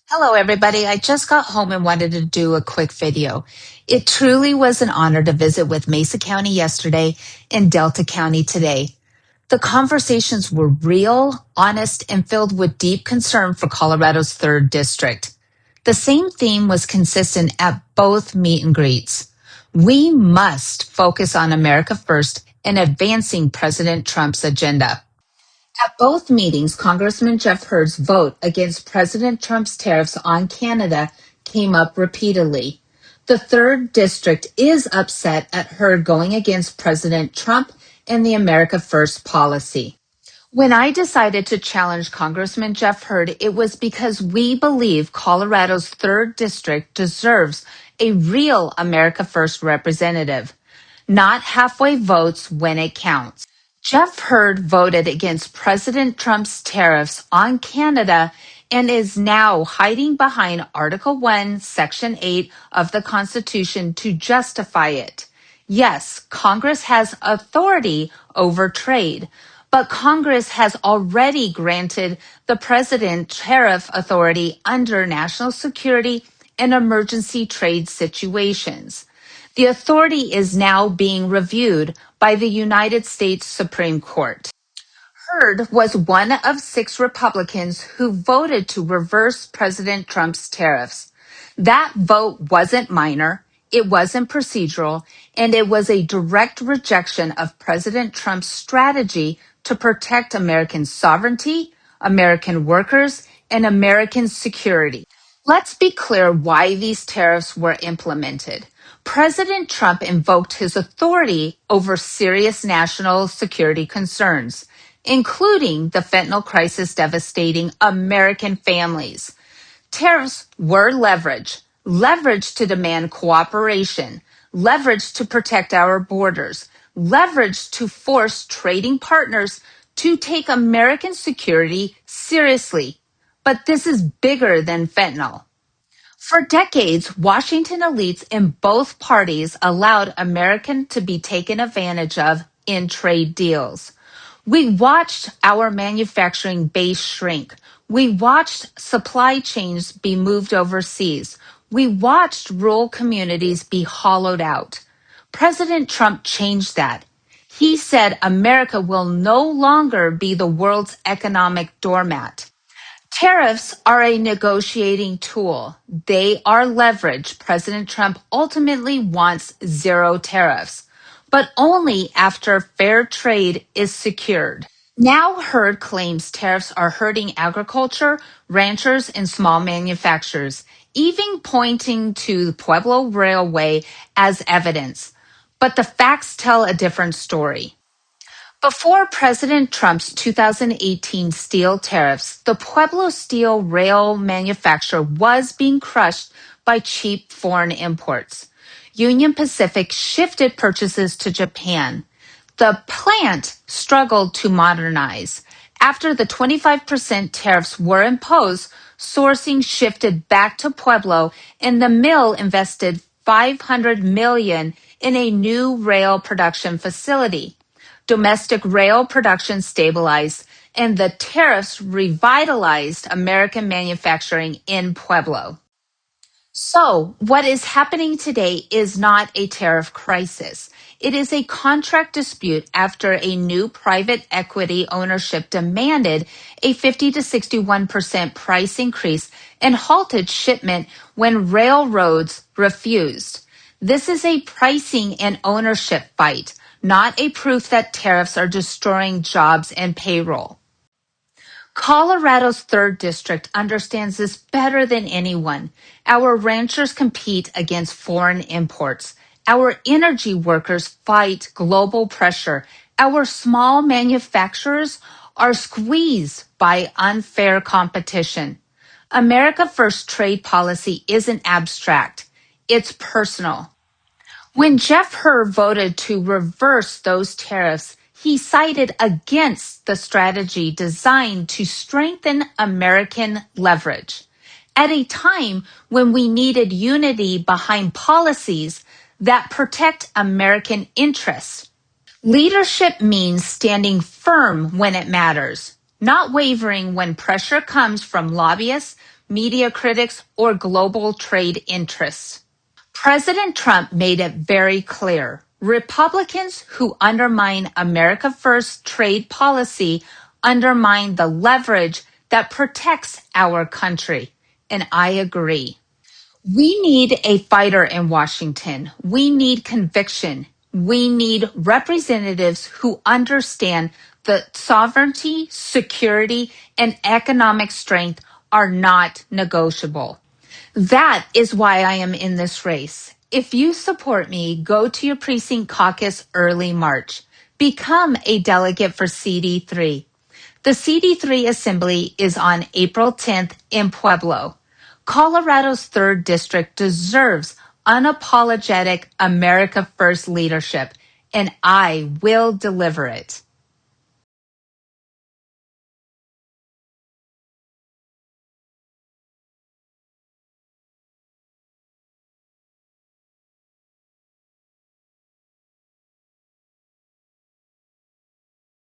Hello, everybody. I just got home and wanted to do a quick video. It truly was an honor to visit with Mesa County yesterday and Delta County today. The conversations were real, honest, and filled with deep concern for Colorado's 3rd District. The same theme was consistent at both meet and greets. We must focus on America first and advancing President Trump's agenda. At both meetings, Congressman Jeff Hurd's vote against President Trump's tariffs on Canada came up repeatedly. The 3rd District is upset at Hurd going against President Trump and the America First policy. When I decided to challenge Congressman Jeff Hurd, it was because we believe Colorado's 3rd District deserves a real America First representative, not halfway votes when it counts. Jeff Hurd voted against President Trump's tariffs on Canada and is now hiding behind Article 1, Section 8 of the Constitution to justify it. Yes, Congress has authority over trade, but Congress has already granted the president tariff authority under national security and emergency trade situations. The authority is now being reviewed by the United States Supreme Court. Hurd was one of 6 Republicans who voted to reverse President Trump's tariffs. That vote wasn't minor, it wasn't procedural, and it was a direct rejection of President Trump's strategy to protect American sovereignty, American workers, and American security. Let's be clear why these tariffs were implemented. President Trump invoked his authority over serious national security concerns, including the fentanyl crisis devastating American families. Tariffs were leverage to demand cooperation, leverage to protect our borders, leverage to force trading partners to take American security seriously. But this is bigger than fentanyl. For decades, Washington elites in both parties allowed American to be taken advantage of in trade deals. We watched our manufacturing base shrink. We watched supply chains be moved overseas. We watched rural communities be hollowed out. President Trump changed that. He said America will no longer be the world's economic doormat. Tariffs are a negotiating tool. They are leverage. President Trump ultimately wants zero tariffs, but only after fair trade is secured. Now Hurd claims tariffs are hurting agriculture, ranchers, and small manufacturers, even pointing to the Pueblo Railway as evidence. But the facts tell a different story. Before President Trump's 2018 steel tariffs, the Pueblo steel rail manufacturer was being crushed by cheap foreign imports. Union Pacific shifted purchases to Japan. The plant struggled to modernize. After the 25% tariffs were imposed, sourcing shifted back to Pueblo and the mill invested $500 million in a new rail production facility. Domestic rail production stabilized, and the tariffs revitalized American manufacturing in Pueblo. So, what is happening today is not a tariff crisis. It is a contract dispute after a new private equity ownership demanded a 50 to 61% price increase and halted shipment when railroads refused. This is a pricing and ownership fight, not a proof that tariffs are destroying jobs and payroll. Colorado's 3rd District understands this better than anyone. Our ranchers compete against foreign imports. Our energy workers fight global pressure. Our small manufacturers are squeezed by unfair competition. America First trade policy isn't abstract. It's personal. When Jeff Hurd voted to reverse those tariffs, he cited against the strategy designed to strengthen American leverage. At a time when we needed unity behind policies that protect American interests. Leadership means standing firm when it matters, not wavering when pressure comes from lobbyists, media critics, or global trade interests. President Trump made it very clear. Republicans who undermine America First trade policy undermine the leverage that protects our country. And I agree. We need a fighter in Washington. We need conviction. We need representatives who understand that sovereignty, security, and economic strength are not negotiable. That is why I am in this race. If you support me, go to your precinct caucus early March. Become a delegate for CD3. The CD3 assembly is on April 10th in Pueblo. Colorado's 3rd District deserves unapologetic America First leadership, and I will deliver it.